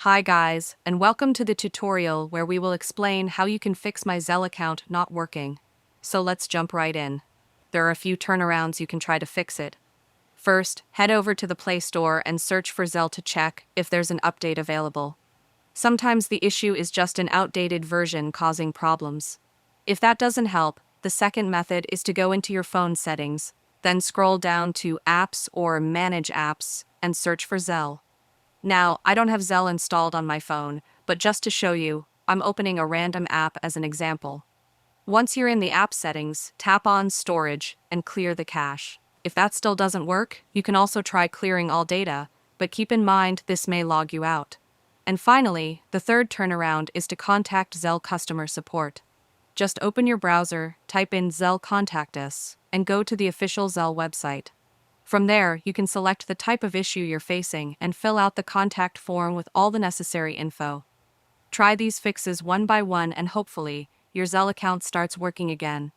Hi guys, and welcome to the tutorial where we will explain how you can fix my Zelle account not working. So let's jump right in. There are a few turnarounds you can try to fix it. First, head over to the Play Store and search for Zelle to check if there's an update available. Sometimes the issue is just an outdated version causing problems. If that doesn't help, the second method is to go into your phone settings, then scroll down to Apps or Manage Apps and search for Zelle. Now, I don't have Zelle installed on my phone, but just to show you, I'm opening a random app as an example. Once you're in the app settings, tap on Storage and clear the cache. If that still doesn't work, you can also try clearing all data, but keep in mind this may log you out. And finally, the third turnaround is to contact Zelle customer support. Just open your browser, type in Zelle Contact Us, and go to the official Zelle website. From there, you can select the type of issue you're facing and fill out the contact form with all the necessary info. Try these fixes one by one and hopefully, your Zelle account starts working again.